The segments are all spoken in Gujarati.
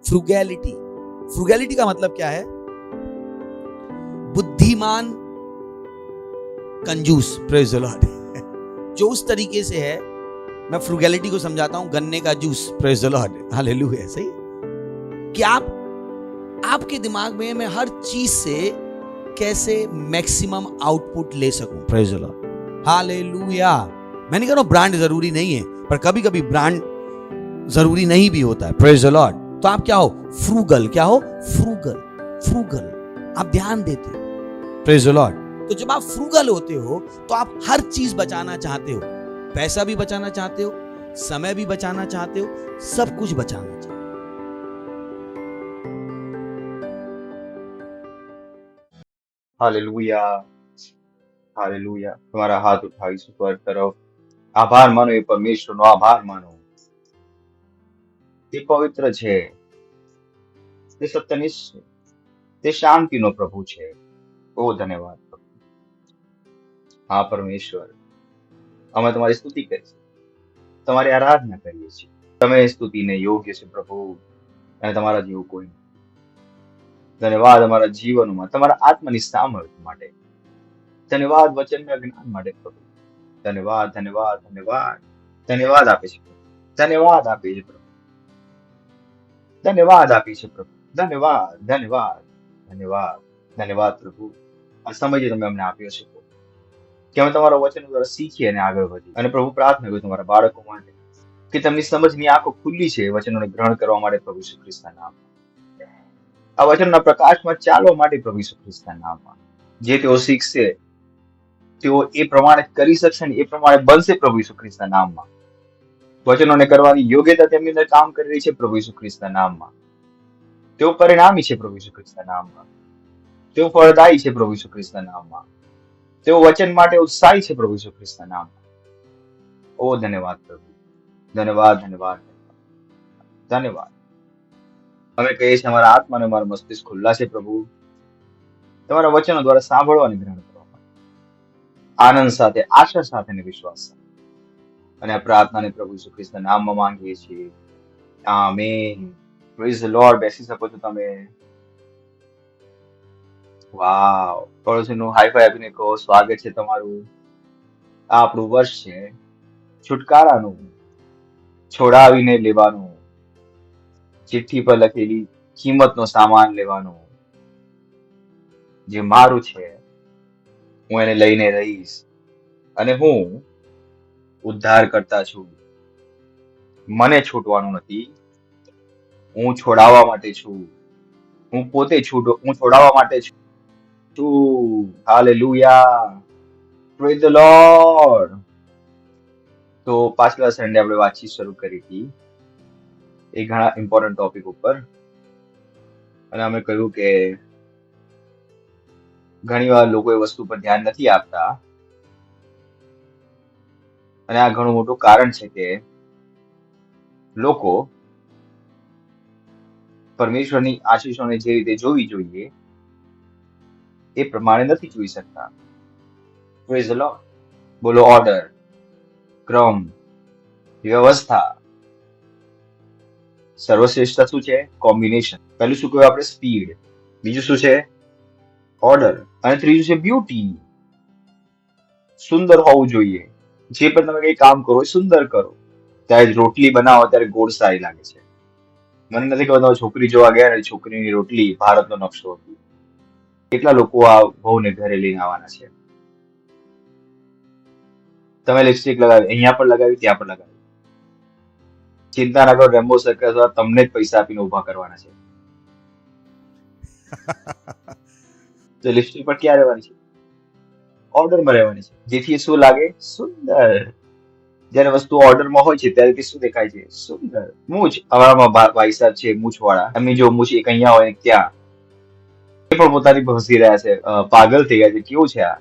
फ्रुगैलिटी, फ्रुगैलिटी का मतलब क्या है? बुद्धिमान कंजूस, प्रेज द लॉर्ड। जो उस तरीके से है, मैं फ्रुगैलिटी को समझाता हूं गन्ने का juice, praise the Lord, hallelujah. सही कि आपके दिमाग में मैं हर चीज से कैसे मैक्सिमम आउटपुट ले सकूं, प्रेज द लॉर्ड, हालेलुया। मैं नहीं कह रहा हूं ब्रांड जरूरी नहीं है, पर कभी कभी ब्रांड जरूरी नहीं भी होता है, प्रेज द लॉर्ड। तो आप क्या हो? फ्रूगल। क्या हो? Frugal, frugal. आप ध्यान देते हो, प्रेज द लॉर्ड। तो जब आप फ्रूगल होते हो तो आप हर चीज बचाना चाहते हो, पैसा भी बचाना चाहते हो, समय भी बचाना चाहते हो, सब कुछ बचाना चाहते हो। Hallelujah, hallelujah. તમારા હાથ ઉઠાવીશું સ્વર તરફ, આભાર માનો એ પરમેશ્વરનો, આભાર માનો. તે પવિત્ર છે, તે સત્યનિષ્ઠ છે, તે શાંતિનો પ્રભુ છે. ઓ ધન્યવાદ પ્રભુ. હા પરમેશ્વર, અમે તમારી સ્તુતિ કરીએ છીએ, તમારી આરાધના કરીએ છીએ. તમે સ્તુતિને યોગ્ય છે પ્રભુ, અને તમારા જેવું કોઈ નથી. ધન્યવાદ અમારા જીવનમાં તમારા આત્માની સામર્થ્ય માટે, ધન્યવાદ વચનના જ્ઞાન માટે પ્રભુ. ધન્યવાદ, ધન્યવાદ, ધન્યવાદ, ધન્યવાદ આપે છે પ્રભુ. ધન્યવાદ આપે છે પ્રભુ. ધન્યવાદ આપી છે પ્રભુ. ધન્યવાદ, ધન્યવાદ, ધન્યવાદ, ધન્યવાદ પ્રભુ. આ સમય જે તમે અમને આપ્યો છે પ્રભુ, કે અમે તમારા વચનો દ્વારા શીખીએ અને આગળ વધીએ. અને પ્રભુ પ્રાર્થના કરું તમારા બાળકો માટે કે તેમની સમજની આંખો ખુલ્લી છે વચનોને ગ્રહણ કરવા માટે પ્રભુ ઈસુ ખ્રિસ્તના નામમાં. આ વચનના પ્રકાશમાં ચાલવા માટે પ્રભુ ઈસુ ખ્રિસ્તના નામમાં. જે તેઓ શીખશે તેઓ એ પ્રમાણે કરી શકશે ને એ પ્રમાણે બનશે પ્રભુ ઈસુ ખ્રિસ્તના નામમાં. વચનોને કરવાની યોગ્યતા તેમની અંદર કામ કરી રહી છે પ્રભુ ઈસુ ખ્રિસ્તના નામમાં. તેઓ પરિણામી છે પ્રભુ ઈસુ ખ્રિસ્તના નામમાં. તેઓ ફળદાયી છે પ્રભુ ઈસુ ખ્રિસ્તના નામમાં. તેઓ વચન માટે ઉત્સાહી છે પ્રભુ ઈસુ ખ્રિસ્તના નામમાં. ઓ ધન્યવાદ પ્રભુ, ધન્યવાદ, ધન્યવાદ, ધન્યવાદ. અમે કહીએ છીએ અમારા આત્મા અને અમારા મસ્તિષ્ક ખુલ્લા છે પ્રભુ, તમારા વચનો દ્વારા સાંભળવા અને ગ્રહણ કરવા માટે, આનંદ સાથે, આશા સાથે અને વિશ્વાસ સાથે. અને આ પ્રાર્થનાને પ્રભુ ઈસુ ખ્રિસ્તના નામમાં માંગીએ છીએ. આમેન. Praise the lord. બેસી શકો છો તમે. વાવ. પડોશીનું હાઈ ફાઈ આપીને કહો, સ્વાગત છે તમારું. આ આપણું વર્ષ છે છુટકારાનું, છોડાવીને લેવાનું, ચિઠ્ઠી પર લખેલી કિંમતનો સામાન લેવાનો. જે મારું છે હું એને લઈને રહીશ, અને હું ઉદ્ધાર કરતા છું. મને છૂટવાનું નથી, હું છોડાવવા માટે છું. હું પોતે હું છોડાવવા માટે છું. Hallelujah, praise the lord. તો પાછલા સન્ડે આપણે વાતચીત શરૂ કરી હતી એ ઘણા ઇમ્પોર્ટન્ટ ટોપિક ઉપર, અને અમે કહ્યું કે ઘણી વાર લોકો એ વસ્તુ પર ધ્યાન નથી આપતા, અને આ ઘણું મોટું કારણ છે કે લોકો પરમેશ્વરની આશીષોને જે રીતે જોવી જોઈએ એ પ્રમાણે નથી જોઈ શકતા. Praise the lord. બોલો ઓર્ડર, ક્રમ, વ્યવસ્થા. સર્વશ્રેષ્ઠ શું છે? કોમ્બિનેશન. પહેલું શું કહ્યું આપણે? સ્પીડ. બીજું શું છે? ઓર્ડર. અને ત્રીજું છે બ્યુટી. સુંદર હોવું જોઈએ. જે પણ તમે કઈ કામ કરો એ સુંદર કરો. ત્યારે રોટલી બનાવો ત્યારે ગોળ સારી લાગે છે. મને નથી ખબર, તમે છોકરી જોવા ગયા ને છોકરીની રોટલી ભારતનો નકશો હતી. કેટલા લોકો આ વહુને ઘરે લઈને આવવાના છે. તમે લિપસ્ટિક લગાવી, અહીંયા પણ લગાવી, ત્યાં પણ લગાવી. ચિંતા ના કરો, રેમ્બો સર્કસ તમને જ પૈસા આપીને ઉભા કરવાના છે. તો લિપસ્ટિક પર ક્યાં રહેવાની છે? ઓર્ડરમાં રહેવાની છે, જેથી એ શું લાગે? સુંદર. જયારે વસ્તુ ઓર્ડરમાં હોય છે ત્યારે તે શું દેખાય છે? સુંદર. મૂછ, અમારામાં ભાઈ સાહેબ છે મૂછ વાળા, એમની જો મૂછ એક અહીંયા હોય ત્યાં, એ પણ પોતાની ભસી રહ્યા છે, પાગલ થઈ ગયા છે. કેવું છે આ?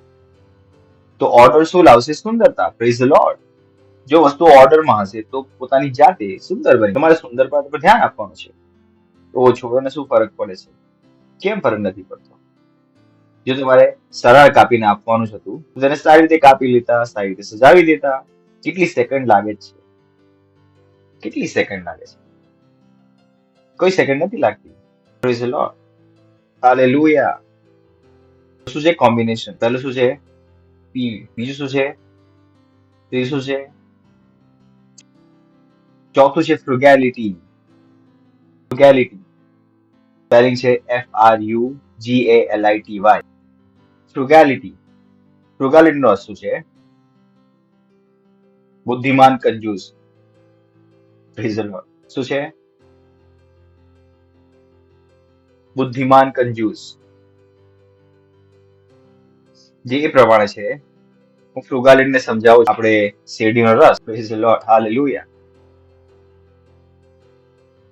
તો ઓર્ડર શું લાવશે? સુંદરતા. Praise the lord. જો વસ્તુ ઓર્ડરમાં હશે તો પોતાની જાતે સુંદર બને. તમારે સુંદરતા પર ધ્યાન આપવાનું છે. તો છોકરાને શું ફરક પડે છે? કેમ ફરક નથી પડતો? જો તમારે સરળ કાપીને આપવાનું જ હતું તો તેને સારી રીતે કાપી લેતા, સારી રીતે સજાવી દેતા. કેટલી સેકન્ડ લાગે છે? કેટલી સેકન્ડ લાગે છે? કોઈ સેકન્ડ નથી લાગતી. Praise the lord. હાલેલુયા. શું છે કોમ્બિનેશન? પહેલું શું છે? પી. બીજું શું છે? ત્રીજું શું છે? ચોથું છે ફ્રુગેલિટી. ફ્રુગેલિટી સ્પેલિંગ છે FRUGALITY. ફ્રુગેલિટી. ફ્રુગેલિટી નો અર્થ શું છે? બુદ્ધિમાન કંજૂસ. Praise the lord. શું છે? બુદ્ધિમાન કંજૂસ. જે એ પ્રમાણે છે, હું ફ્રુગાલિટીને સમજાવું છું. આપણે શેરડીનો રસ. Praise the lord. હાલેલુયા.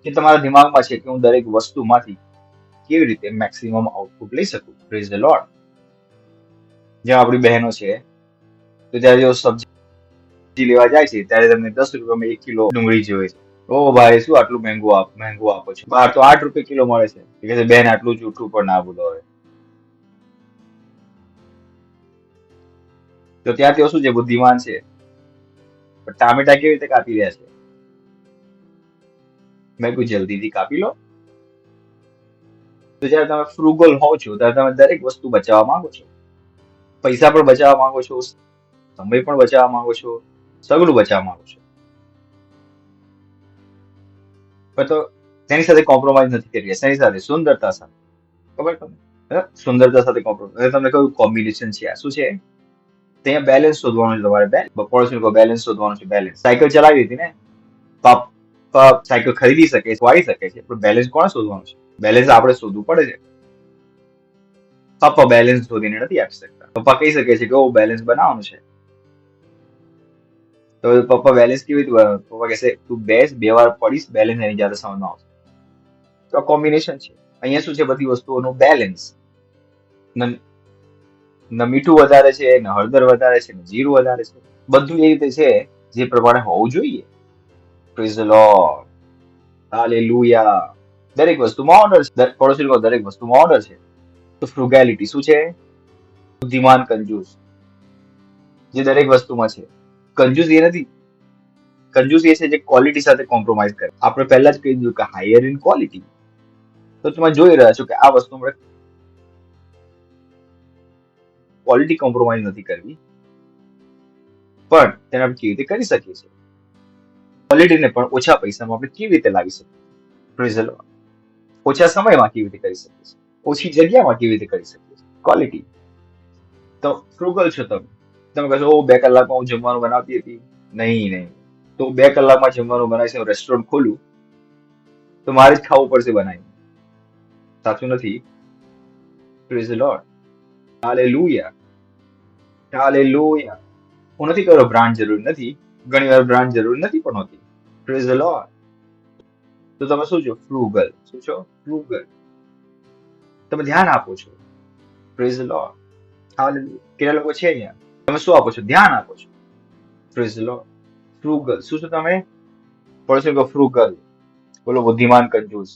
કે તમારા દિમાગમાં છે કે હું દરેક વસ્તુમાંથી કેવી રીતે મેક્સિમમ આઉટપુટ લઈ શકું. Praise the lord. જેમ આપણી બહેનો છે, તો જ્યારે જો સબ્જી લેવા જાય છે ત્યારે તમને 10 રૂપિયામાં 1 કિલો ડુંગળી જોઈએ છે. ઓ ભાઈ, શું આટલું મહેંગું આપો છો? બહાર તો 8 રૂપિયા કિલો મળે છે. કે છે બેન, આટલું જૂઠું પણ ના બોલો હવે. તો ત્યાં તેઓ શું છે? બુદ્ધિમાન છે. પણ ટામેટા કેવી રીતે કાપી રહ્યા છે? મેં કોઈ જલ્દીથી કાપી લો. તો જ્યારે તમે ફ્રુગલ હો છો ત્યારે તમે દરેક વસ્તુ બચાવવા માંગો છો. પૈસા પણ બચાવવા માંગો છો, સમય પણ બચાવવા માંગો છો, સગળું બચાવવા માંગો છો. પણ તો તેની સાથે કોમ્પ્રોમાઇઝ નથી કરી રહ્યા. તેની સાથે સુંદરતા સાથે. ખબર તમને? સુંદરતા સાથે કોમ્પ્રોમાઇઝ. તમને કયું કોમ્બિનેશન છે? આ શું છે? ત્યાં બેલેન્સ શોધવાનું છે તમારે. પડોશી બેલેન્સ શોધવાનું છે. બેલેન્સ. સાયકલ ચલાવી હતી ને, પપ્પા સાયકલ ખરીદી શકે, વાળી શકે છે, પણ બેલેન્સ કોણે શોધવાનું છે? બેલેન્સ આપણે શોધવું પડે છે. પપ્પા બેલેન્સ શોધીને નથી આપી શકતા. પપ્પા કહી શકે છે કે ઓ બેલેન્સ બનાવવાનું છે, તો પપ્પા બેલેન્સ કેવી રીતે બનાવવાનું? પપ્પા કહેશે તું બેસ, 2 વાર પડીશ, બેલેન્સ એની જાતે સમજમાં આવશે. તો કોમ્બિનેશન છે. અહીંયા શું છે? બધી વસ્તુઓનું બેલેન્સ. ન મીઠું વધારે છે, ન હળદર વધારે છે, ન જીરું વધારે છે. બધું એ રીતે છે જે પ્રમાણે હોવું જોઈએ. Praise the lord. હાલેલુયા. દરેક વસ્તુમાં ઓર્ડર છે. પડોશી લોકો દરેક વસ્તુમાં ઓર્ડર છે. તો ફ્રુગેલિટી શું છે? બુદ્ધિમાન કંજૂસ, જે દરેક વસ્તુમાં છે. કંજૂસ એ નથી. કંજૂસ એ છે જે ક્વોલિટી સાથે કોમ્પ્રોમાઇઝ કરે. આપણે પહેલા જ કહી દીધું કે હાયર ઇન ક્વોલિટી. તો તમે જોઈ રહ્યા છો કે આ વસ્તુ આપણે ક્વોલિટી કોમ્પ્રોમાઇઝ નથી કરવી, પણ તેને આપણે કેવી રીતે કરી શકીએ છીએ? ક્વોલિટીને પણ ઓછા પૈસામાં આપણે કેવી રીતે લાવી શકીએ? Praise the lord. ઓછા સમયમાં કેવી રીતે કરી શકીએ છીએ? ઓછી જગ્યામાં કેવી રીતે કરી શકીએ છીએ? ક્વોલિટી. તો ફ્રુગલ છો તમે. તમે કહેશો ઓ 2 કલાકમાં હું જમવાનું બનાવતી હતી. નહીં. તો 2 કલાકમાં જમવાનું બનાવીશ, હું રેસ્ટોરન્ટ ખોલું તો મારે જ ખાવું પડશે બનાવીને. સાચું નથી? Praise the lord. Hallelujah. Hallelujah. હું નથી કહ્યો બ્રાન્ડ જરૂરી નથી. ઘણી વાર બ્રાન્ડ જરૂરી નથી પણ હોતી. Praise the lord. તો તમે શું છો? ફ્રુગલ. શું છો? ફ્રુગલ. તમે ધ્યાન આપો છો. Praise the lord. હાલેલુયા. કેટલા લોકો છે અહીંયા? તમે શું આપો છો? ધ્યાન આપો છો. Praise the lord. ફ્રુગલ. શું છો તમે? પડોશી કહો ફ્રુગલ. બોલો બુદ્ધિમાન કંજૂસ.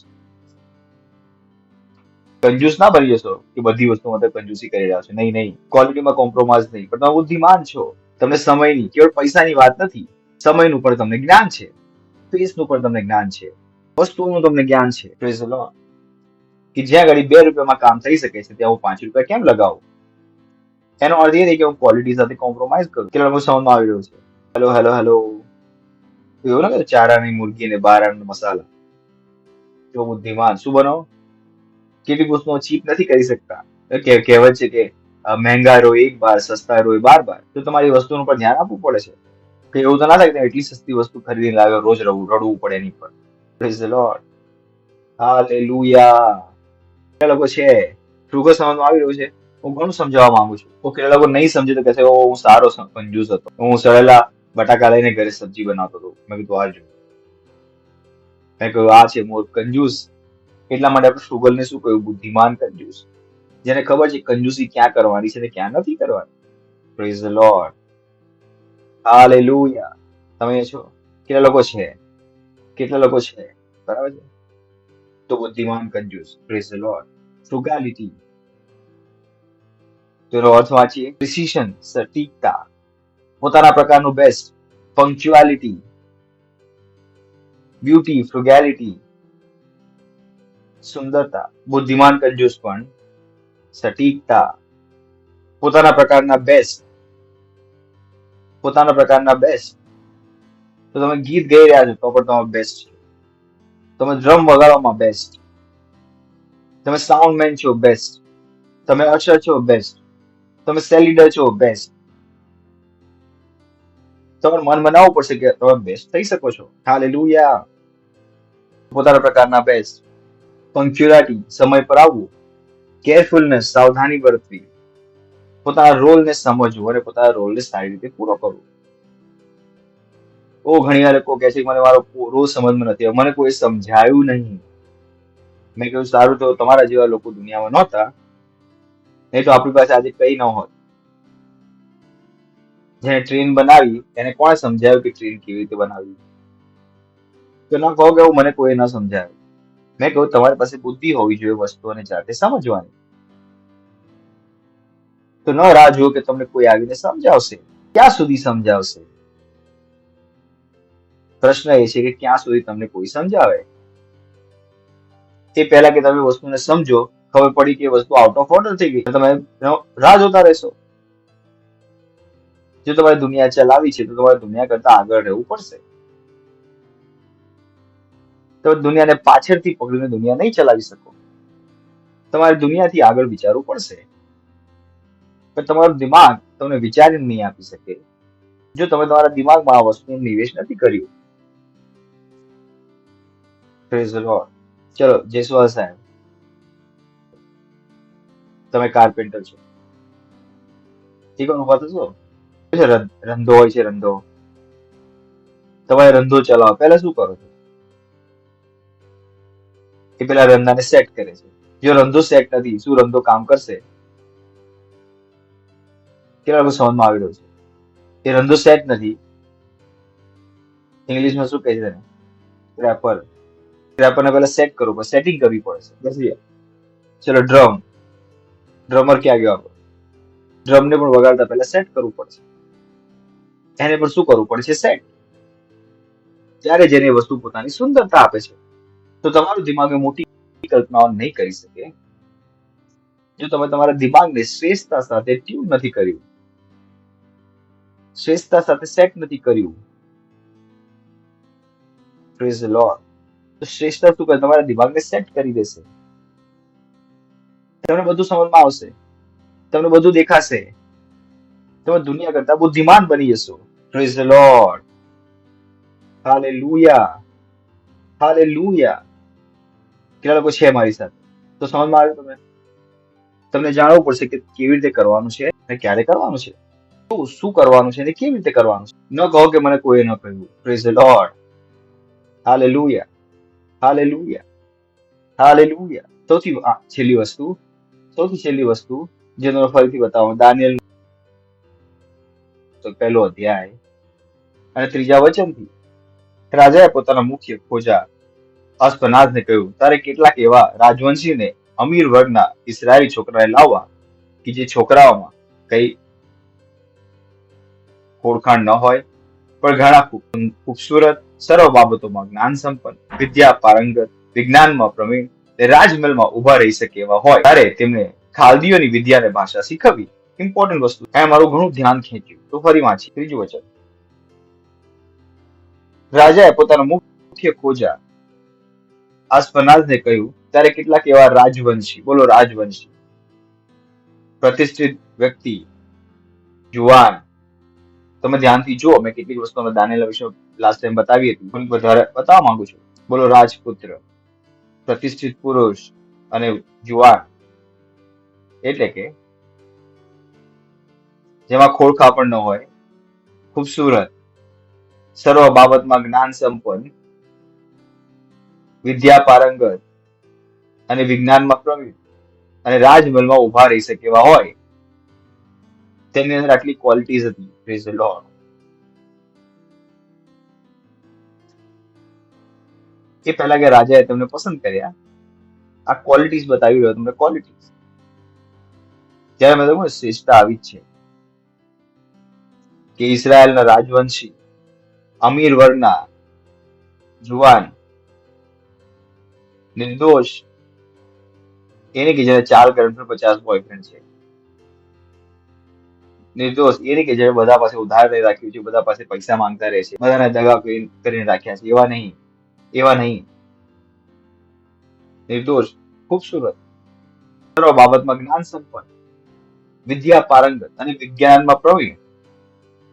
કંજૂસ ના બની જશો કે બધી વસ્તુમાં કંજૂસી કરી રહ્યા છો. નહીં. ક્વોલિટીમાં કોમ્પ્રોમાઇઝ નહીં, પણ તમે બુદ્ધિમાન છો. તમને સમયની, કેવળ પૈસાની વાત નથી, સમયનું પણ તમને જ્ઞાન છે, સ્પેસનું પણ તમને જ્ઞાન છે, વસ્તુઓનું તમને જ્ઞાન છે. Praise the lord. કે જ્યાં ઘડી 2 રૂપિયામાં કામ થઈ શકે છે ત્યાં હું 5 રૂપિયા કેમ લગાવું? એનો અર્થ એ નહીં કે હું ક્વોલિટી સાથે કોમ્પ્રોમાઇઝ કરું. કેટલા લોકો સમજમાં આવી રહ્યું છે? હેલો. એવું ના કે 4 આની મુર્ગી ને 12 આના મસાલા. જો બુદ્ધિમાન શું બનો? કેટલીક વસ્તુઓ ચીપ નથી કરી શકતા. કહેવત છે કે મહેંગા રોય 1 બાર, સસ્તા રોય 12 બાર. તો તમારી વસ્તુનું પર ધ્યાન આપવું પડે છે. કે એવું તો ના થાય કે એટલી સસ્તી વસ્તુ ખરીદીને લાવ્યો, રોજ રડવું પડે એની પર. Praise the lord. હાલેલુયા. કેટલા લોકો છે? ફ્રુગલ સમજમાં આવી રહ્યું છે? હું ઘણું સમજાવવા માંગુ છું. તો કેટલા લોકો નહીં સમજે તો કહેશે હું સારો કંજૂસ હતો, હું સળેલા બટાકા લઈને ઘરે સબ્જી બનાવતો હતો. મેં કીધું આ જો, મેં કહ્યું આ છે મોર કંજૂસ. એટલા માટે આપણે ફ્રુગલને શું કહ્યું? બુદ્ધિમાન કંજૂસ. જેને ખબર છે કંજૂસી ક્યાં કરવાની છે ને ક્યાં નથી કરવાની. Praise the lord. હાલેલુયા. તમે છો? કેટલા લોકો છે? બરાબર છે? તો બુદ્ધિમાન કંજૂસ. Praise the lord. ફ્રુગાલિટી. તેનો અર્થ વાંચીએ. પ્રિસિશન, સટીકતા, પોતાના પ્રકારનું બેસ્ટ, પંક્ચ્યુઆલિટી, બ્યુટી, ફ્રુગાલિટી, સુંદરતા, બુદ્ધિમાન કંજૂસપણ, સટીકતા, પોતાના પ્રકારના બેસ્ટ. તો તમે ગીત ગાઈ રહ્યા છો તો પણ તમે બેસ્ટ છો. તમે ડ્રમ વગાડવામાં બેસ્ટ, તમે સાઉન્ડમેન છો બેસ્ટ, તમે અશર છો બેસ્ટ, તમે સેલ લીડર છો બેસ્ટ. તમારે મન બનાવવું પડશે કે તમે બેસ્ટ થઈ શકો છો. હાલેલુયા. પોતાના પ્રકારના બેસ્ટ, પંક્ચ્યુઆલિટી, સમય પર આવવું, કેરફુલનેસ, સાવધાની વર્તવી, પોતાના રોલને સમજવું અને પોતાના રોલને સારી રીતે પૂરો કરવો. ઘણી વાર લોકો કહે છે કે મને મારો રોલ સમજમાં નથી આવ્યો, મને કોઈ સમજાયું નહીં. મેં કહ્યું સારું, તો તમારા જેવા લોકો દુનિયામાં નહોતા, નહીં તો આપણી પાસે આજે કઈ ન હોત. જેને ટ્રેન બનાવી એને કોણે સમજાવ્યું કે ટ્રેન કેવી રીતે બનાવી? તો ન કહો કે મને કોઈ ન સમજાવ્યું. મેં કહ્યું તમારી પાસે બુદ્ધિ હોવી જોઈએ વસ્તુઓને જાતે સમજવાની. તો ન રાહ જુઓ કે તમને કોઈ આવીને સમજાવશે. ક્યાં સુધી સમજાવશે? પ્રશ્ન એ છે કે ક્યાં સુધી તમને કોઈ સમજાવે. તે પહેલા કે તમે વસ્તુને સમજો, ખબર પડી કે વસ્તુ આઉટ ઓફ ઓર્ડર થઈ ગઈ, તમે રાહ જોતા રહેશો. જો તમારે દુનિયા ચલાવી છે તો તમારે દુનિયા કરતા આગળ રહેવું પડશે. તમે દુનિયાને પાછળથી પકડીને દુનિયા નહીં ચલાવી શકો. તમારે દુનિયાથી આગળ વિચારવું પડશે. પણ તમારું દિમાગ તમને વિચારીને નહીં આપી શકે જો તમે તમારા દિમાગમાં આ વસ્તુનું નિવેશ નથી કર્યું. Praise the lord. ચલો, જેસવાલ સાહેબ, તમે કાર્પેન્ટર છો, ઠીક વાત છો. રંધો હોય છે, રંધો. તમારે રંધો ચલાવો, પહેલા શું કરો છો? એ પેલા રંધાને સેટ કરે છે. જો રંધો સેટ નથી, શું રંધો કામ કરશે? કેટલા લોકો સમજમાં આવી રહ્યો છે? એ રંધો સેટ નથી. ઇંગ્લિશમાં શું કહે છે તેને? રેપર. રેપરને પહેલા સેટ કરવું પડે, સેટિંગ કરવી પડશે. ચલો, ડ્રમર ક્યાં ગયો? ડ્રમને પણ વગાડતા પહેલા સેટ કરવું પડશે. એને પણ શું કરવું પડે છે? સેટ. ત્યારે જેને વસ્તુ પોતાની સુંદરતા આપે છે. તો તમારું દિમાગ મોટી કલ્પનાઓ નહીં કરી શકે જો તમે તમારા દિમાગને શ્રેષ્ઠતા સાથે ટ્યુન નથી કર્યું, શ્રેષ્ઠતા સાથે સેટ નથી કર્યું. Praise the lord. તો શ્રેષ્ઠતા શું કરે? તમારા દિમાગને સેટ કરી દેશે. તમને બધું સમજમાં આવશે, તમને બધું દેખાશે, તમે દુનિયા કરતા બુદ્ધિમાન બની જશો. Praise the lord. Hallelujah, hallelujah. કેટલા લોકો છે મારી સાથે? તો સમજમાં આવ્યું? તમને જાણવું પડશે કે કેવી રીતે કરવાનું છે અને ક્યારે કરવાનું છે, શું કરવાનું છે અને કેવી રીતે કરવાનું છે. ન કહો કે મને કોઈ ન કહ્યું. Praise the lord. Hallelujah, hallelujah, hallelujah. સૌથી છેલ્લી વસ્તુ જે તમને ફરીથી બતાવો, દાનિયેલ પહેલો અધ્યાય અને 3જા વચનથી. રાજાએ પોતાના મુખ્ય ખોજા અસ્પનાઝને કહ્યું, તારે કેટલાક એવા રાજવંશીને અમીર વર્ગના ઇસરાયેલી છોકરાને લાવવા કે જે છોકરાઓમાં કઈ ઓળખાણ ન હોય પણ ઘણા ખૂબસૂરત, સર્વ બાબતોમાં જ્ઞાન સંપન્ન, વિદ્યા પારંગત, વિજ્ઞાનમાં પ્રવીણ, રાજમહેલમાં ઉભા રહી શકે એવા હોય. ત્યારે તેમને ખાલદીઓની વિદ્યા અને ભાષા શીખવવી. ઇમ્પોર્ટન્ટ વસ્તુ. મારું ઘણું ધ્યાન ખેંચ્યું. તો ફરી વાંચી 3જું વચન. રાજાએ પોતાના મુખ્ય ખોજા અસ્પનાઝને કહ્યું, ત્યારે કેટલાક એવા રાજવંશી, બોલો રાજવંશી, પ્રતિષ્ઠિત વ્યક્તિ, જુવાન. તમે ધ્યાનથી જુઓ, મેં કેટલીક વસ્તુ દાનિયેલ વિશે લાસ્ટ ટાઈમ બતાવી હતી, પણ વધારે બતાવવા માંગુ છું. બોલો રાજપુત્ર, પ્રતિષ્ઠિત પુરુષ અને જુવાન, એટલે કે જેમાં ખોળખા પણ ન હોય, ખૂબસૂરત, સર્વ બાબતમાં જ્ઞાન સંપન્ન, વિદ્યા પારંગત અને વિજ્ઞાનમાં પ્રવીણ અને રાજમહેલમાં ઉભા રહી શકે એવા હોય. તેમની અંદર આટલી ક્વોલિટીઝ હતી. Praise the lord. એ પહેલા કે રાજાએ તેમને પસંદ કર્યા. આ ક્વોલિટીઝ બતાવી રહ્યો તમને, ક્વોલિટીઝ. ત્યારે મેં તમને શ્રેષ્ઠતા આવી જ છે કે ઇઝરાયલના રાજવંશી, અમીર વર્ગના, જુવાન, નિર્દોષ, એની કે જેને 4 ગર્લફ્રેન્ડ 50 બોયફ્રેન્ડ છે. નિર્દોષ એની કે જેને બધા પાસે ઉધાર લઈ રાખ્યું છે, બધા પાસે પૈસા માંગતા રહે છે, બધાને દગા કરીને રાખ્યા છે. એવા નહીં, એવા નહીં. નિર્દોષ, ખૂબસૂરત, સર્વ બાબતમાં જ્ઞાન સંપન્ન, વિદ્યા પારંગત અને વિજ્ઞાનમાં પ્રવીણ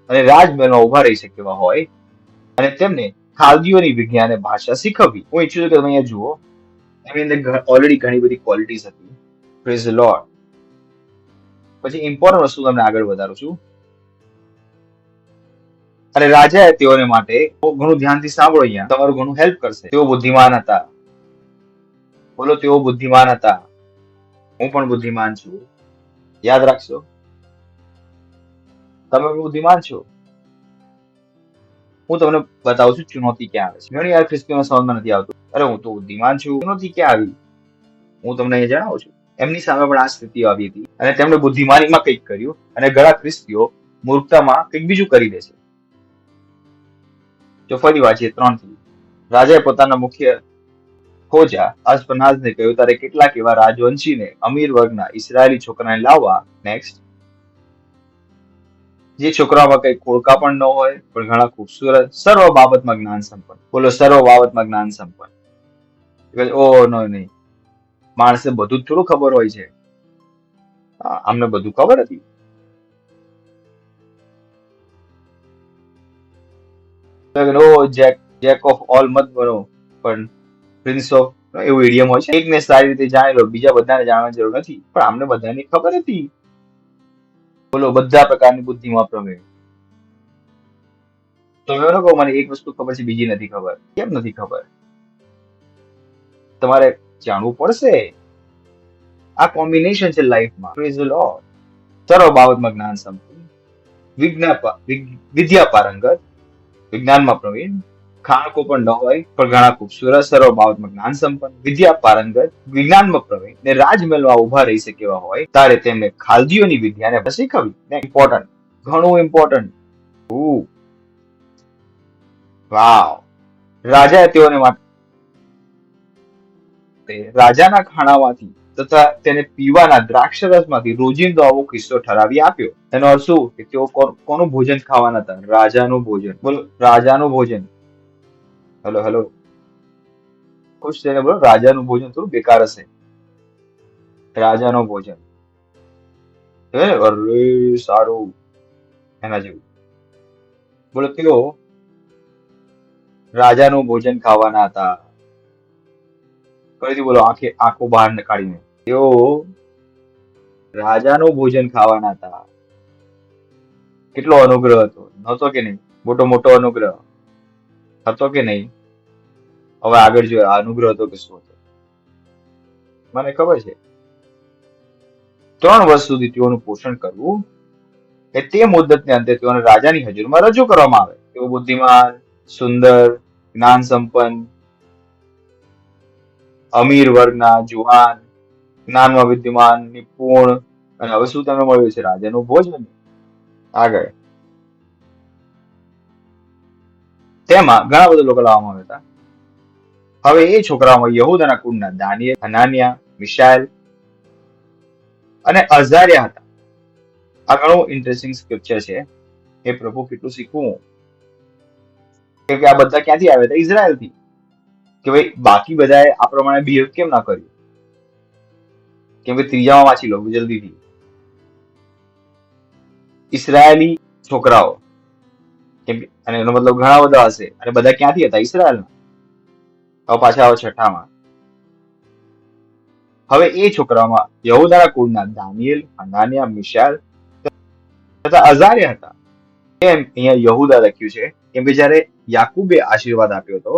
અને રાજમહેલમાં ઉભા રહી શકે એવા હોય અને તેમને ખાલદીઓની વિજ્ઞાન અને ભાષા શીખવવી. હું ઈચ્છું છું કે તમે અહીંયા જુઓ, એની અંદર ઓલરેડી ઘણી બધી ક્વોલિટીઝ હતી. Praise the lord. પછી ઇમ્પોર્ટન્ટ વસ્તુ તમને આગળ વધારું છું. અને રાજાએ તેઓને માટે ઘણું ધ્યાનથી સાંભળો, અહીંયા તમારું ઘણું હેલ્પ કરશે. તેઓ બુદ્ધિમાન હતા. બોલો, તેઓ બુદ્ધિમાન હતા. હું પણ બુદ્ધિમાન છું. યાદ રાખશો, તમે બુદ્ધિમાન છો. હું તમને બતાવું છું ચુનૌતી ક્યાં આવે છે. ઘણી વાર ખ્રિસ્તીઓને સમજમાં નથી આવતું. અરે હું તો બુદ્ધિમાન છું, ચુનૌતી ક્યાં આવી? હું તમને અહીંયા જણાવું છું. એમની સામે પણ આ સ્થિતિ આવી હતી અને તેમણે બુદ્ધિમાનીમાં કંઈક કર્યું અને ઘણા ખ્રિસ્તીઓ મૂર્ખતામાં કંઈક બીજું કરી દે છે. જો ફરી વાંચીએ 3 થી. રાજાએ પોતાના મુખ્ય ખોજા અસ્પનાઝને કહ્યું, તારે કેટલાક એવા રાજવંશીને અમીર વર્ગના ઇસરાયેલી છોકરાને લાવવા. નેક્સ્ટ. જે છોકરાઓમાં કઈ કોળકા પણ ન હોય, પણ ઘણા ખૂબસૂરત, સર્વ બાબતમાં જ્ઞાન સંપન્ન. બોલો, સર્વ બાબતમાં જ્ઞાન સંપન્ન. ઓ નો, નહીં, માણસે બધું જ થોડું ખબર હોય છે. અમને બધું ખબર હતી. જેક ઓફ ઓલ મત બનો, પણ પ્રિન્સ ઓફ, એવું ઇડિયમ હોય છે. એકને સારી રીતે જાણી લો, બીજા બધાને જાણવાની જરૂર નથી. પણ અમને બધાને ખબર હતી. બોલો, બધા પ્રકારની બુદ્ધિમાં પ્રવીણ. તો એવું કહો મને એક વસ્તુ ખબર છે, બીજી નથી ખબર. કેમ નથી ખબર? તમારે જાણવું પડશે. આ કોમ્બિનેશન છે લાઈફમાં. Praise the lord. સર્વ બાબતમાં જ્ઞાન સંપન્ન, વિદ્યા પારંગત, વિજ્ઞાનમાં પ્રવીણ, ખાણકો પણ ન હોય પણ ઘણા ખૂબસૂરત, સર્વ બાબતમાં જ્ઞાન સંપન્ન, વિદ્યા પારંગત, વિજ્ઞાનમાં પ્રવીણ ને રાજમહેલમાં ઉભા રહી શકે એવા હોય, તારે તેમને ખાલદીઓની વિદ્યાને શીખવવી. ઇમ્પોર્ટન્ટ, ઘણું ઇમ્પોર્ટન્ટ. વાવ. રાજાએ તેઓને માટે રાજાના ખાણામાંથી તથા તેને પીવાના દ્રાક્ષરસમાંથી રોજિંદો આવો કિસ્સો ઠરાવી આપ્યો. એનો અર્થ શું? કે તેઓ કોનું ભોજન ખાવાના હતા? રાજાનું ભોજન. બોલો, રાજાનું ભોજન. હેલો હેલો, ખુશ થઈને બોલો, રાજાનું ભોજન થોડું બેકાર હશે. રાજાનું ભોજન, અરે સારું, એના જેવું. બોલો, તેઓ રાજાનું ભોજન ખાવાના હતા. ફરીથી બોલો, આંખો બહાર કાઢીને. તેઓ રાજાનું ભોજન ખાવાના હતા. કેટલો અનુગ્રહ હતો, નહોતો કે નહીં? મોટો મોટો અનુગ્રહ હતો કે નહીં? હવે આગળ જોઈએ આ અનુગ્રહ હતો કે શું હતો. મને ખબર છે. 3 વર્ષ સુધી તેઓનું પોષણ કરવું એ તે મુદ્દતને અંતે તેઓને રાજાની હજુરીમાં રજૂ કરવામાં આવે. તેઓ બુદ્ધિમાન, સુંદર, જ્ઞાન સંપન્ન, અમીર વર્ગના, જુવાન, જ્ઞાનમાં વિદ્યમાન, નિપુણ. અને હવે શું તમને મળ્યું છે? રાજાનું ભોજન. આગળ તેમાં ઘણા બધા લોકો લાવવામાં આવ્યા હતા. હવે એ છોકરાઓમાં યહૂદાના કુળના દાનિયેલ, હનાનિયા, મિશાએલ અને અઝારિયા હતા. આ ઘણું ઇન્ટરેસ્ટિંગ સ્ક્રિપ્ચર છે. એ પ્રભુ કેટલું શીખવું, કેમ કે આ બધા ક્યાંથી આવ્યા હતા? ઇઝરાયલથી. કે ભાઈ બાકી બધાએ આ પ્રમાણે બિહેવ કેમ ના કર્યું? કેમ કે ત્રીજામાં વાંચી લો જલ્દીથી. ઇસરાયેલી છોકરાઓ, કેમ કે અને એનો મતલબ ઘણા બધા હશે, અને બધા ક્યાંથી હતા? ઇસરાયલના. હવે પાછા આવો 6માં. હવે એ છોકરાઓમાં યહૂદાના કુળના દાનિયેલ, હનાનિયા, મિશાએલ તથા અઝારિયા હતા. કેમ અહીંયા યહૂદા લખ્યું છે? કેમ કે જ્યારે યાકૂબે આશીર્વાદ આપ્યો હતો,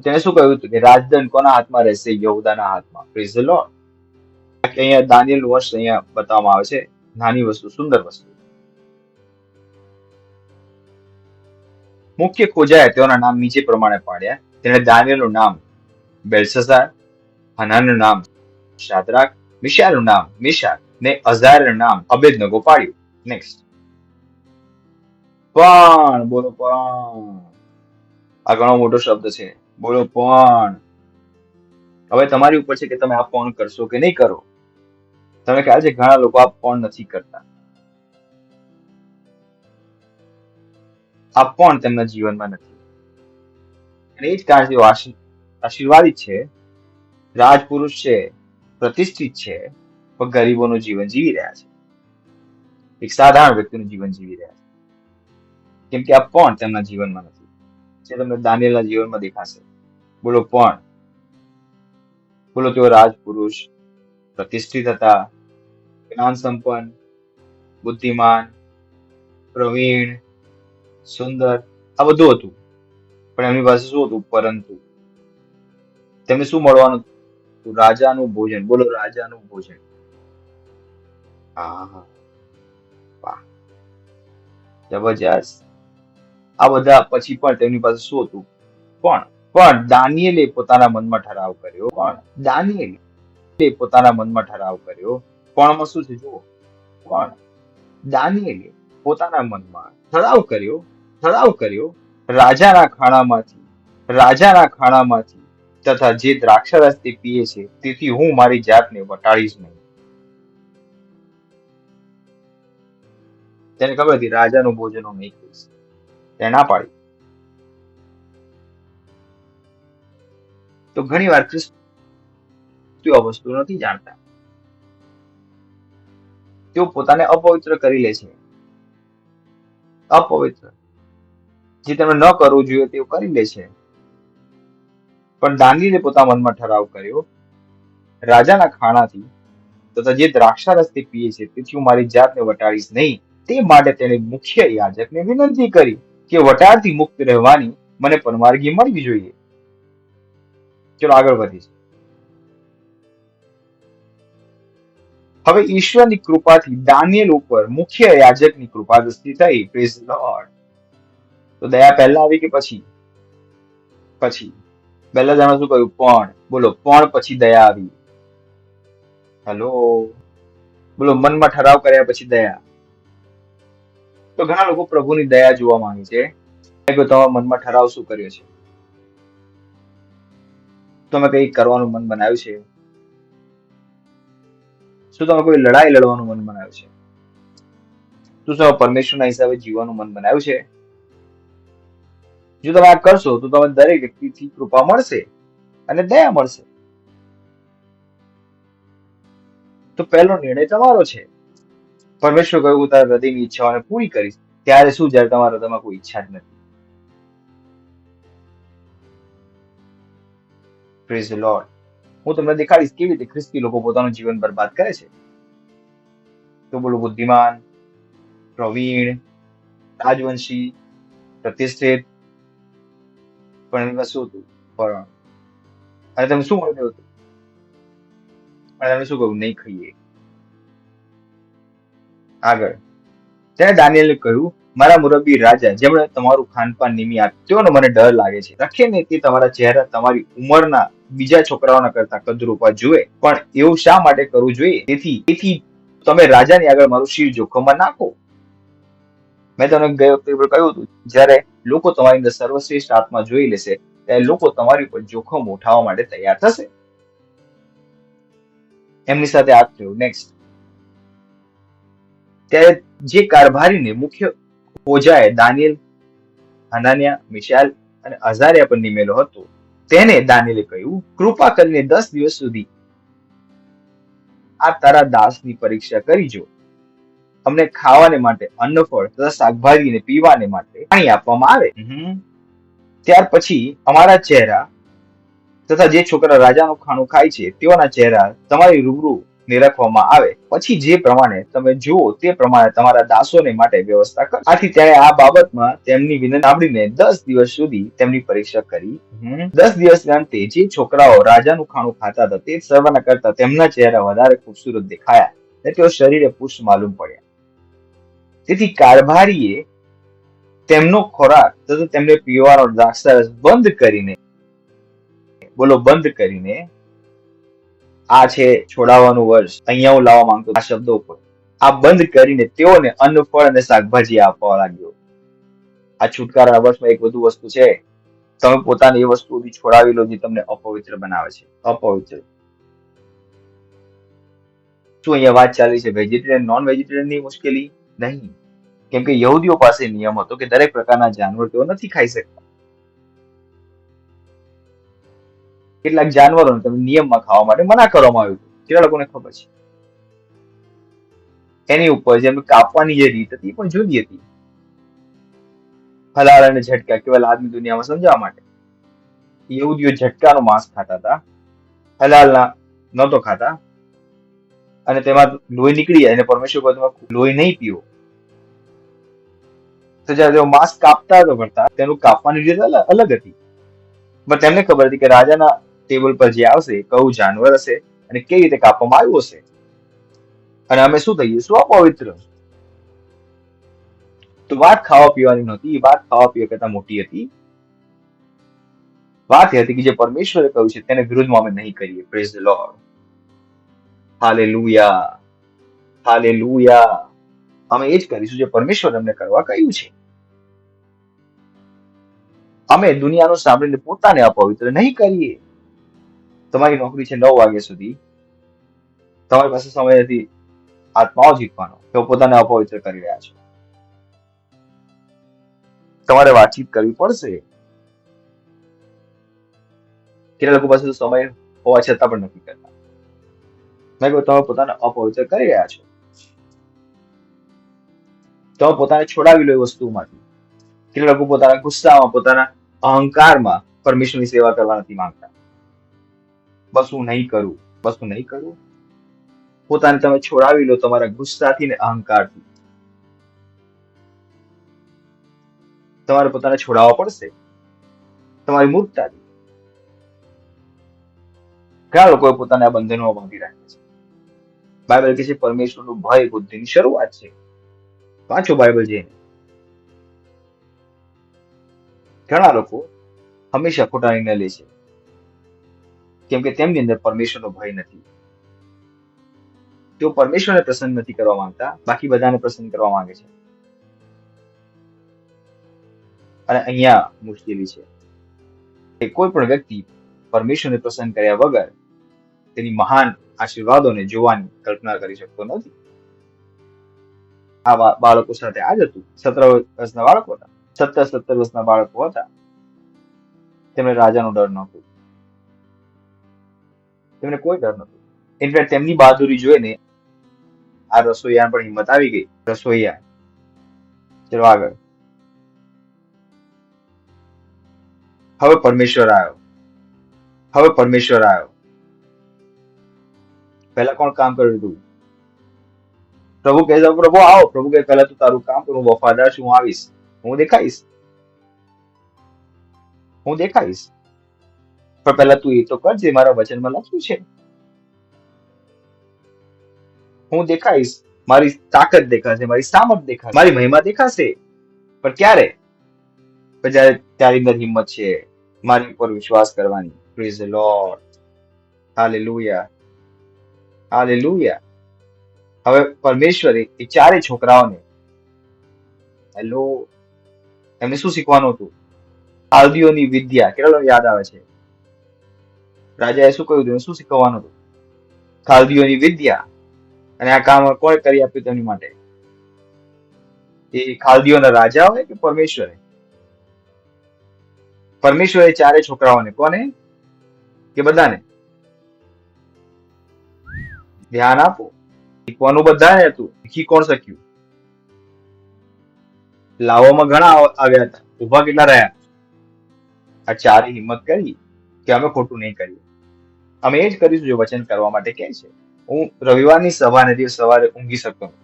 તેને શું કહ્યું હતું? કે રાજદંડ કોના હાથમાં રહેશે? યહૂદાના હાથમાં. Praise the lord. અહીંયા દાનિયેલ વંશ અહીંયા બતાવવામાં આવે છે. નાની વસ્તુ, સુંદર વસ્તુ. મુખ્ય ખોજાએ તેઓના નામ નીચે પ્રમાણે પાડ્યા. તેણે દાનિયેલનું નામ બેલ્શઝાર, હનાનનું નામ શાદ્રાક, મિશાએલનું નામ મિશાક ને અઝારિયાનું નામ અબેદનગો પાડ્યું. નેક્સ્ટ. પણ, બોલો પણ. આ ઘણો મોટો શબ્દ છે. બોલો પણ. હવે તમારી ઉપર છે કે તમે આ પણ કરશો કે નહીં કરો. તમને ખ્યાલ છે ઘણા લોકો આ પણ નથી કરતા. આ પણ તેમના જીવનમાં નથી. અને એ જ કારણ તેઓ આશીર્વાદિત છે, રાજપુરુષ છે, પ્રતિષ્ઠિત છે, પણ ગરીબોનું જીવન જીવી રહ્યા છે. એક સાધારણ વ્યક્તિનું જીવન જીવી રહ્યા છે. કેમ કે આ પણ તેમના જીવનમાં નથી. જે તમને દાનિયેલના જીવનમાં દેખાશે. બોલો પણ. બોલો તેઓ રાજપુરુષ, પ્રતિષ્ઠિત હતા, જ્ઞાન સંપન્ન, બુદ્ધિમાન, પ્રવીણ, સુંદર, આ બધું હતું. પણ એમની પાસે શું હતું? પરંતુ તેમને શું મળવાનું હતું? રાજાનું ભોજન. બોલો રાજાનું ભોજન. હા, વાહ, જબરજસ્ત. આ બધા પછી પણ તેમની પાસે શું હતું? પણ દાનિયેલે પોતાના મનમાં ઠરાવ કર્યો. પણમાં શું છે જુઓ. પણ દાનિયેલે પોતાના મનમાં ઠરાવ કર્યો રાજાના ખાણામાંથી તથા જે દ્રાક્ષારસ તે પીએ છે તેથી હું મારી જાતને વટાડીશ નહીં. તેને ખબર હતી રાજાનું ભોજન હું નહીં ખાઈશ. તેને ના પાડી. તો ઘણી વાર ખ્રિસ્તીઓ આ વસ્તુ નથી જાણતા. તેઓ પોતાને અપવિત્ર કરી લે છે. અપવિત્ર જે તેમણે ન કરવું જોઈએ તેઓ કરી લે છે. પણ દાનિયેલે પોતાના મનમાં ઠરાવ કર્યો રાજાના ખાણાથી તથા જે દ્રાક્ષારસ તે પીએ છે તેથી હું મારી જાતને વટાડીશ નહીં. તે માટે તેને મુખ્ય યાજકને વિનંતી કરી કે વટાડથી મુક્ત રહેવાની મને પરવાનગી મળવી જોઈએ. ચલો આગળ વધીશ. હવે ઈશ્વરની કૃપાથી દાનિયેલ ઉપર મુખ્ય યાજકની કૃપા દ્રષ્ટિ થઈ. Praise the lord. તો દયા પહેલા આવી કે પછી? પહેલા જાણો શું કહ્યું? પણ. બોલો પણ પછી દયા આવી. હેલો. બોલો મનમાં ઠરાવ કર્યા પછી દયા. તો ઘણા લોકો પ્રભુની દયા જોવા માંગે છે. તમારા મનમાં ઠરાવ શું કર્યો છે? તમે કઈ કરવાનું મન બનાવ્યું છે? શું તમે કોઈ લડાઈ લડવાનું મન બનાવ્યું છે? શું તમે પરમેશ્વરના હિસાબે જીવવાનું મન બનાવ્યું છે? જો તમે આ કરશો તો તમે દરેક વ્યક્તિથી કૃપા મળશે અને દયા મળશે. તો પહેલો નિર્ણય તમારો છે. પરમેશ્વર કહ્યું હું તારા હૃદયની ઈચ્છાઓને પૂરી કરીશ. ત્યારે શું? જ્યારે તમારા હૃદયમાં કોઈ ઈચ્છા જ નથી. Praise the lord. હું તમને દેખાડીશ કેવી રીતે ખ્રિસ્તી લોકો પોતાનું જીવન બરબાદ કરે છે. તો બોલો બુદ્ધિમાન, પ્રવીણ, રાજવંશી, પ્રતિષ્ઠિત, પણ એમાં શું હતું? પણ. અને તમે શું મળ્યું હતું? અને તમે શું કહ્યું? નહીં ખાઈએ. આગળ તેને દાનિયેલે કહ્યું મારા મુરબ્બી રાજા જેમણે તમારું ખાનપાન નિમી આપ્યું તેઓનો મને ડર લાગે છે. રખે ને તે તમારા ચહેરા તમારી ઉંમરના બીજા છોકરાઓના કરતા કદરૂપા જુએ. પણ એવું શા માટે કરવું જોઈએ? તેથી તમે રાજાની આગળ મારું શિર જોખમમાં નાખો. મેં તમને ગયા વખતે કહ્યું હતું જ્યારે લોકો તમારી અંદર સર્વશ્રેષ્ઠ આત્મા જોઈ લેશે ત્યારે લોકો તમારી ઉપર જોખમ ઉઠાવવા માટે તૈયાર થશે. એમની સાથે આ થયું. નેક્સ્ટ. ત્યારે જે કારભારીને મુખ્ય ઓજાએ દાનિયેલ, હનાનિયા, મિશાએલ અને અઝારિયા પર નિમેલો હતો તેને દાનિયેલે કહ્યું કૃપા કરીને 10 દિવસ સુધી આ તારા દાસની પરીક્ષા કરી જો. અમને ખાવાને માટે અન્ન ફળ તથા શાકભાજી ને પીવાને માટે પાણી આપવામાં આવે. ત્યાર પછી અમારા ચહેરા તથા જે છોકરા રાજાનું ખાણું ખાય છે તેઓના ચહેરા તમારી રૂબરૂ નિરખવામાં આવે. પછી જે પ્રમાણે તમે જુઓ તે પ્રમાણે તમારા દાસોને માટે વ્યવસ્થા કરો. આથી તેણે આ બાબતમાં તેમની વિનંતી સાંભળીને 10 દિવસ સુધી તેમની પરીક્ષા કરી. 10 દિવસના અંતે જે છોકરાઓ રાજાનું ખાણું ખાતા હતા તે સર્વના કરતા તેમના ચહેરા વધારે ખૂબસૂરત દેખાયા અને તેઓ શરીરે પુષ્ટ માલુમ પડ્યા. તેથી કારભારીએ તેમનો ખોરાક તથા તેમને પીવાનો દ્રાક્ષારસ બંધ કરીને આ છે છોડાવવાનું વર્ષ. અહીંયા હું લાવવા માંગતો આ શબ્દો ઉપર. આ બંધ કરીને તેઓને અન્ન ફળ અને શાકભાજી આપવા લાગ્યો. આ છુટકારા વર્ષમાં એક વધુ વસ્તુ છે. તમે પોતાની એ વસ્તુઓથી છોડાવી લો જે તમને અપવિત્ર બનાવે છે. અપવિત્ર. શું અહીંયા વાત ચાલી છે વેજીટેરિયન નોન વેજીટેરિયન ની મુશ્કેલી? નહીં. કેમ કે યહૂદીઓ પાસે નિયમ હતો કે દરેક પ્રકારના જાનવર તેઓ નથી ખાઈ શકતા. કેટલાક જાનવરોને તમે નિયમમાં ખાવા માટે મના કરવામાં આવ્યું હતું. કેટલા લોકોને ખબર છે? એની ઉપર જેમ કાપવાની જે રીત હતી એ પણ જુદી હતી. હલાલ અને ઝટકા કેવલ આજની દુનિયામાં સમજાવવા માટે. યહૂદીઓ ઝટકાનું માંસ ખાતા હતા, હલાલના નહોતો ખાતા, અને તેમાં લોહી નીકળી જાય અને પરમેશ્વર કહે તમે લોહી નહીં પીવો. તો જ્યારે તેઓ માંસ કાપતા તો કરતા તેનું કાપવાની રીત અલગ હતી. પણ તેમને ખબર હતી કે રાજાના ટેબલ પર જે આવશે કયું જાનવર હશે અને કેવી રીતે કાપવામાં આવ્યું હશે. અને અમે શું થઈએ શું અપવિત્ર. તો વાત ખાવા પીવાની નહોતી, વાત ખાવા પીવા કરતા મોટી હતી. વાત એ હતી કે જે પરમેશ્વરે કહ્યું છે તેને વિરુદ્ધમાં અમે નહીં કરીએ. Praise the lord. Hallelujah, hallelujah. અમે એ જ કરીશું જે પરમેશ્વર અમને કરવા કહ્યું છે. અમે દુનિયાનું સાંભળીને પોતાને અપવિત્ર નહીં કરીએ. તમારી નોકરી છે 9 વાગ્યા સુધી, તમારી પાસે સમય નથી આત્માઓ જીતવાનો, તો પોતાને અપવિત્ર કરી રહ્યા છો. તમારે વાતચીત કરવી પડશે. કેટલા લોકો પાસે સમય હોવા છતાં પણ નથી કરતા. મેં કહ્યું તમે પોતાને અપવિત્ર કરી રહ્યા છો. તમે પોતાને છોડાવી લો એ વસ્તુમાંથી. કેટલા લોકો પોતાના ગુસ્સામાં, પોતાના અહંકારમાં પરમેશ્વરની સેવા કરવા નથી માંગતા. બસ હું નહીં કરું, બસ હું નહીં કરું. પોતાને તમે છોડાવી લો તમારા ગુસ્સાથી ને અહંકારથી. તમારે પોતાને છોડાવવા પડશે તમારી મૂર્ખતાથી. ઘણા લોકોએ પોતાને આ બંધનોમાં બાંધી રાખ્યા છે. બાઇબલ કહે છે પરમેશ્વરનું ભય બુદ્ધિની શરૂઆત છે. વાંચો બાઇબલ જઈને. ઘણા લોકો હંમેશા ખોટા નિર્ણય લે છે કેમ કે તેમની અંદર પરમેશ્વરનો ભય નથી. તેઓ પરમેશ્વરને પ્રસન્ન નથી કરવા માંગતા, બાકી બધાને પ્રસન્ન કરવા માંગે છે. અને અહીંયા મુશ્કેલી છે કે કોઈ પણ વ્યક્તિ પરમેશ્વરને પ્રસન્ન કર્યા વગર તેની મહાન આશીર્વાદોને જોવાની કલ્પના કરી શકતો નથી. આ બાળકો સાથે આ જ હતું. 17 વર્ષના બાળકો હતા, 17 વર્ષના બાળકો હતા. તેમને રાજાનો ડર નહોતો, તેમને કોઈ ડર નહોતો. ઇનફેક્ટ તેમની બહાદુરી જોઈને આ રસોઈયા પણ હિંમત આવી ગઈ. રસોઈયા ચલો આગળ. હવે પરમેશ્વર આવ્યો, હવે પરમેશ્વર આવ્યો. પહેલા કોણ કામ કર્યું હતું? પ્રભુ કહે છે પ્રભુ આવો. પ્રભુ કહે પહેલા તું તારું કામ કરું, વફાદાર છું, હું આવીશ, હું દેખાઈશ, હું દેખાઈશ. પણ પહેલા તું એ તો કર જે મારા વચનમાં લખ્યું છે. હું દેખાઈશ, મારી તાકાત દેખાશે, મારી સામર્થ દેખાશે, મારી મહિમા દેખાશે. પણ ક્યારે? જયારે તારી અંદર હિંમત છે મારી ઉપર વિશ્વાસ કરવાની. Praise the lord. Hallelujah, hallelujah. હવે પરમેશ્વરે એ ચારે છોકરાઓને એમને શું શીખવાનું હતું? આદિઓની વિદ્યા. કેટલો યાદ આવે છે? રાજાએ શું કહ્યું હતું? શું શીખવવાનું હતું? ખાલદીઓની વિદ્યા. અને આ કામ કોણે કરી આપ્યું તેમની માટે? એ ખાલદીઓના રાજા હોય કે પરમેશ્વરે? પરમેશ્વરે ચારે છોકરાઓને, કોને કે બધાને? ધ્યાન આપો. શીખવાનું બધાને હતું, શીખી કોણ શક્યું? લાવવામાં ઘણા આવ્યા હતા, ઉભા કેટલા રહ્યા? આ ચારે હિંમત કરી કે અમે ખોટું નહીં કરીએ, અમે એ જ કરીશું જો વચન કરવા માટે કહે છે. હું રવિવારની સવારે દિવસ સવારે ઊંઘી શકતો નથી.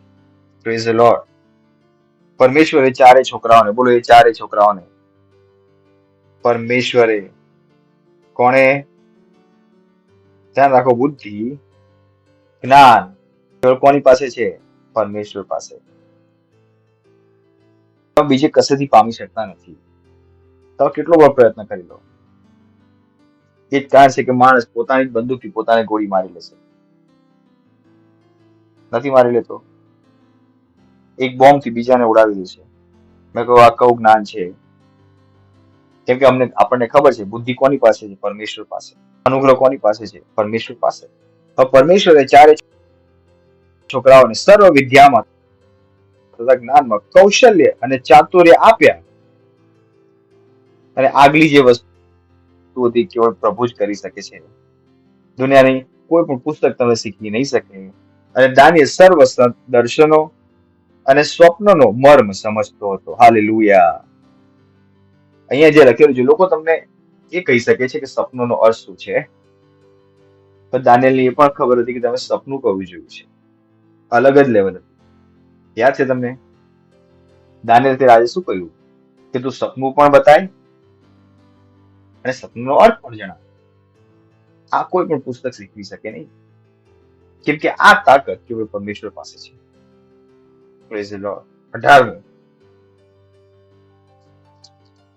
Praise the lord. પરમેશ્વરે ચારે છોકરાઓને, બોલો એ ચારે છોકરાઓને પરમેશ્વરે કોણે? ધ્યાન રાખો, બુદ્ધિ, જ્ઞાન કોની પાસે છે? પરમેશ્વર પાસે. તમે બીજે કશેથી પામી શકતા નથી. તમે કેટલો બધો પ્રયત્ન કરી લો. એ જ કારણ છે કે માણસ પોતાની જ બંદૂકથી પોતાને ગોળી મારી લેશે. નથી મારી લેતો. એક બોમ્બથી બીજાને ઉડાવી દેશે. મેં કહ્યું આ કયું જ્ઞાન છે? કેમ કે આપણને ખબર છે બુદ્ધિ કોની પાસે છે? પરમેશ્વર પાસે. અનુગ્રહ કોની પાસે છે? પરમેશ્વર પાસે. હવે પરમેશ્વરે ચારે છોકરાઓને સર્વ વિદ્યામાં તથા જ્ઞાનમાં કૌશલ્ય અને ચાતુર્ય આપ્યા. અને આગલી જે વસ્તુ હતી કેવળ પ્રભુ જ કરી શકે છે. દુનિયાની કોઈ પણ પુસ્તક તમે શીખી નહીં શકે. અને દાનિયેલ સર્વ દર્શનો અને સ્વપ્નનો મર્મ સમજતો હતો. હાલેલુયા. અહીંયા જે લખેલું છે, લોકો તમને એ કહી શકે છે કે સપનોનો અર્થ શું છે, પણ દાનિયેલને એ પણ ખબર હતી કે તમે સપનું કહું જોયું છે. અલગ જ લેવલ હતું. યાદ છે તમને? દાનિયેલ તે રાજે શું કહ્યું કે તું સપનું પણ બતાય અને સપનનો અર્થ પણ જણાવ. આ કોઈ પણ પુસ્તક શીખવી શકે નહીં, કેમ કે આ તાકાત કેવળ પરમેશ્વર પાસે છે. Praise the lord. 18મું,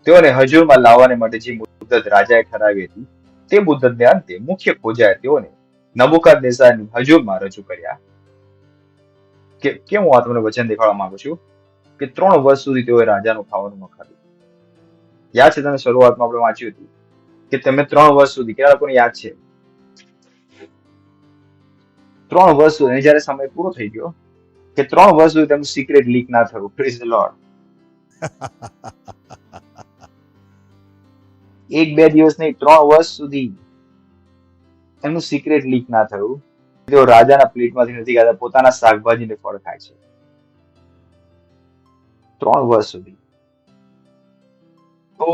તેઓને હજુરમાં લાવવાને માટે જે મુદ્દત રાજાએ ઠરાવી હતી તે મુદ્દતને અંતે મુખ્ય ખોજાએ તેઓને નબુકદનેઝારની હજુરમાં રજૂ કર્યા. કેમ હું આ તમને વચન દેખાડવા માંગુ છું કે 3 વર્ષ સુધી તેઓએ રાજાનું ખાવાનું ન ખાધું. યાદ છે તમે શરૂઆતમાં આપણે વાંચ્યું હતું કે તમે 3 વર્ષ સુધી, કેટલા લોકોને યાદ છે? 3 વર્ષ સુધી, જયારે સમય પૂરો થઈ ગયો કે 3 વર્ષ સુધી તેમનું સિક્રેટ લીક ના થયું. Praise the lord. 1-2 દિવસ નહીં, 3 વર્ષ સુધી એમનું સિક્રેટ લીક ના થયું. તેઓ રાજાના પ્લેટમાંથી નથી ખાતા, પોતાના શાકભાજી ને ફળ ખાય છે 3 વર્ષ સુધી. તો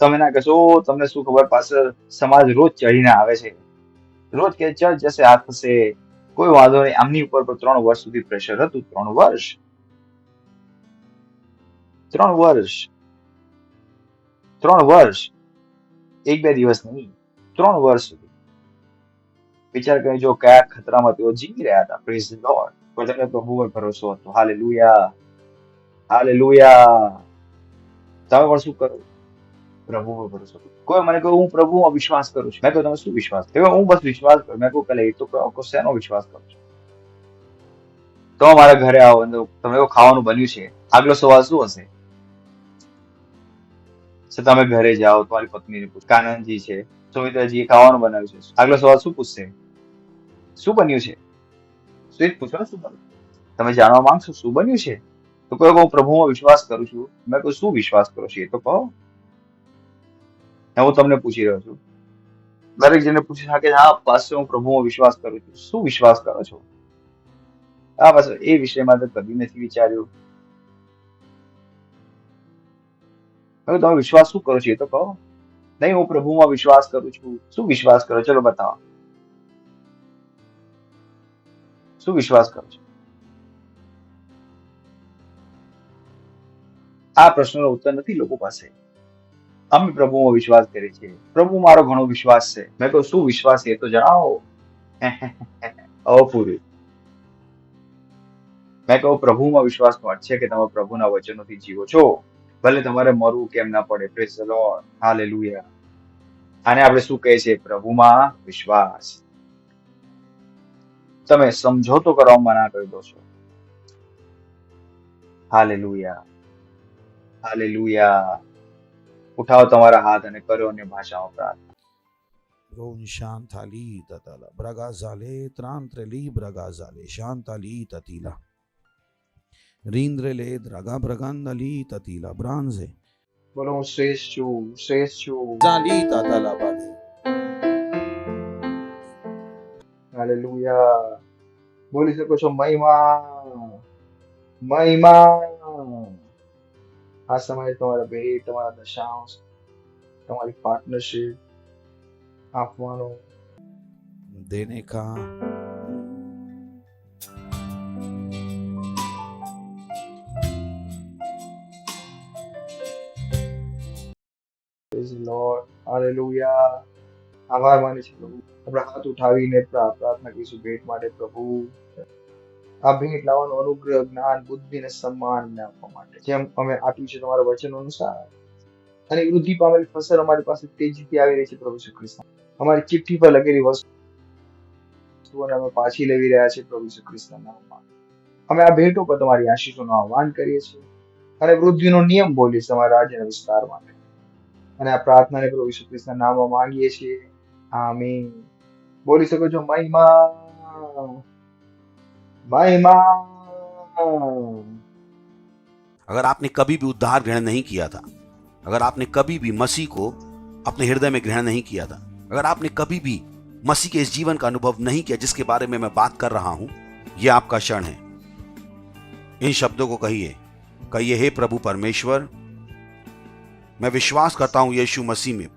તમે ના કહેશો, તમને શું ખબર, પાછળ સમાજ રોજ ચડીને આવે છે, રોજ કે ચર્ચ જશે, આ થશે, કોઈ વાંધો નહીં. આમની ઉપર 3 વર્ષ સુધી પ્રેશર હતું. 3 વર્ષ 1-2 દિવસ નહીં, 3 વર્ષ સુધી. વિચાર કરી જો કયા ખતરામાં તેઓ જીવી રહ્યા હતા. Praise the lord. પણ તેમને પ્રભુ પર ભરોસો હતો. Hallelujah, hallelujah. તમે પણ શું કરો? પ્રભુ પર ભરોસો કરો. કોઈ મને કહ્યું હું પ્રભુમાં વિશ્વાસ કરું છું. મેં કહ્યું તમે શું વિશ્વાસ કરો? હું બસ વિશ્વાસ કરું. મેં કહ્યું પેલા એ તો કહો શેનો વિશ્વાસ કરો છો? તો મારા ઘરે આવો, તમે એવું ખાવાનું બન્યું છે, આગલો સવાલ શું હશે? તમે ઘરે જાઓ, તમારી પત્નીને પૂછો, કાનનજી છે, સુમિત્રાજી ખાવાનું બનાવ્યું છે, આગલો સવાલ શું પૂછશે? શું બન્યું છે? શું જ પૂછો ને, શું બન્યું? તમે જાણવા માંગશો શું બન્યું છે? તો કહો હું પ્રભુમાં વિશ્વાસ કરું છું. મેં કહ્યું શું વિશ્વાસ કરો છો એ તો કહો. હું તમને પૂછી રહ્યો છું. દરેક જણને પૂછી શકે હા પાસે હું પ્રભુમાં વિશ્વાસ કરું છું. શું વિશ્વાસ કરો છો? હા બસ એ વિષયમાં તો કદી નથી વિચાર્યું. હવે તમે વિશ્વાસ શું કરો છો એ તો કહો. નહીં હું પ્રભુમાં વિશ્વાસ કરું છું. શું વિશ્વાસ કરો? ચલો બતાવો. શું વિશ્વાસ કરો છો? આ પ્રશ્નનો ઉત્તર નથી લોકો પાસે. અમે પ્રભુમાં વિશ્વાસ કરીએ છીએ. પ્રભુ મારો ઘણો વિશ્વાસ છે. મેં કહ્યું શું વિશ્વાસ છે એ તો જણાવો. અપૂરું. મેં કહું પ્રભુમાં વિશ્વાસનો અર્થ છે કે તમે પ્રભુના વચનોથી જીવો છો, ભલે તમારે મરવું કેમ ના પડે. Praise the lord. હાલેલુયા. આને આપણે શું કહે છે? પ્રભુમાં વિશ્વાસ. તમે સમજોતો કરવામાં ના કરી દો છો. Hallelujah, hallelujah. ઉઠાવો તમારા હાથ અને કરો અન્ય ભાષામાં પ્રાર્થના. Ron Shantali Tatala Bragazale Trantreli Bragazale Shantali Tatila Rindrele Draga Bragandali Tatila Branze બોલો હું શ્રેષ્ઠ છું, શ્રેષ્ઠ છું. Zali Tatala Bade. હાલેલુયા. બોલી શકો છો મહિમા, મહિમા. આ સમયે તમારા ભેટ, તમારા દશાંશ, તમારી પાર્ટનરશિપ આપવાનો. देने का પ્રેઝ ધ લોર્ડ. હાલેલુયા. આભાર માની છે પ્રભુ. આપણે હાથ ઉઠાવીને પ્રાર્થના કરીશું ભેટ માટે. પ્રભુ આ ભેટ લાવવાનો અનુગ્રહ, જ્ઞાન, બુદ્ધિ અને સન્માન આપવા માટે, જેમ અમે આપ્યું છે તમારા વચનો અનુસાર. અને વૃદ્ધિ પામેલી ફસલ અમારી પાસે તેજીથી આવી રહી છે પ્રભુ શ્રી કૃષ્ણ. અમારી ચિઠ્ઠી પર લગેલી વસ્તુઓને અમે પાછી લેવી રહ્યા છીએ પ્રભુ શ્રી કૃષ્ણના નામમાં. અમે આ ભેટો પર તમારી આશીષોનું આહ્વાન કરીએ છીએ અને વૃદ્ધિનો નિયમ બોલીએ તમારા રાજ્યના વિસ્તાર માટે. અને આ પ્રાર્થનાને પ્રભુ ઈસુ ખ્રિસ્તના નામમાં માંગીએ છીએ. આમીન. બોલી શકો છો મહિમા, મહિમા. अगर आपने कभी भी उद्धार ग्रहण नहीं किया था, अगर आपने कभी भी मसीह को अपने हृदय में ग्रहण नहीं किया था, अगर आपने कभी भी मसीह के इस जीवन का अनुभव नहीं किया जिसके बारे में मैं बात कर रहा हूं, यह आपका क्षण है. इन शब्दों को कहिए, हे प्रभु परमेश्वर, मैं विश्वास करता हूं यीशु मसीह में,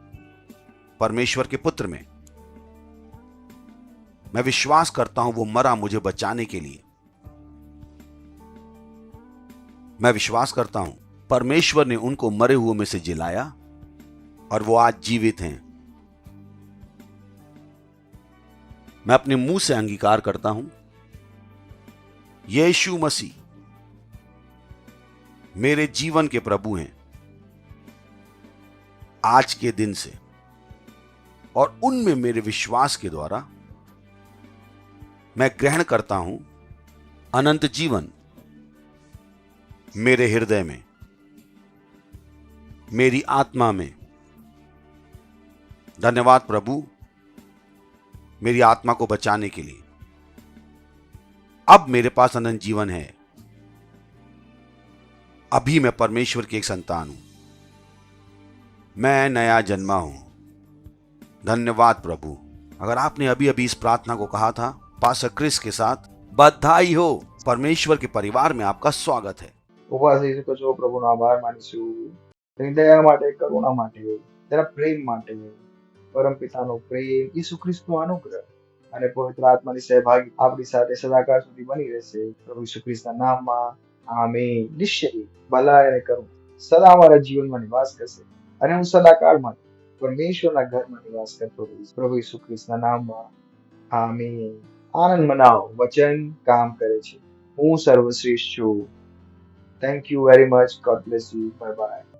परमेश्वर के पुत्र में. मैं विश्वास करता हूं वो मरा मुझे बचाने के लिए. मैं विश्वास करता हूं परमेश्वर ने उनको मरे हुए में से जिलाया और वो आज जीवित हैं. मैं अपने मुंह से अंगीकार करता हूं यीशु मसीह मेरे जीवन के प्रभु हैं आज के दिन से, और उनमें मेरे विश्वास के द्वारा मैं ग्रहण करता हूं अनंत जीवन मेरे हृदय में, मेरी आत्मा में. धन्यवाद प्रभु मेरी आत्मा को बचाने के लिए. अब मेरे पास अनंत जीवन है. अभी मैं परमेश्वर की एक संतान हूं. मैं नया जन्मा हूं. धन्यवाद प्रभु. अगर आपने अभी अभी इस प्रार्थना को कहा था पास्टर क्रिस के साथ, बधाई हो. परमेश्वर के परिवार में आपका स्वागत है. ઉભા થઈ શકો છો. પ્રભુનો આભાર માનીશું તેની દયા માટે, કરુણા માટે, તેના પ્રેમ માટે. પરમ પિતાનો પ્રેમ, ઈસુ ખ્રિસ્તનો અનુગ્રહ અને પવિત્ર આત્માની સહભાગી આપણી સાથે સદાકાળ સુધી બની રહેશે. પ્રભુ ઈસુ ખ્રિસ્તના નામમાં આમીન. નિશ્ચય ભલાઈ અને કરુણા સદા અમારા જીવનમાં નિવાસ કરશે અને હું સદાકાળ માટે પરમેશ્વરના ઘરમાં નિવાસ કરતો રહીશ. પ્રભુ ઈસુ ખ્રિસ્તના નામમાં આમીન. આનંદ મનાવો, વચન કામ કરે છે. હું સર્વશ્રેષ્ઠ છું. Thank you very much. God bless you. Bye bye.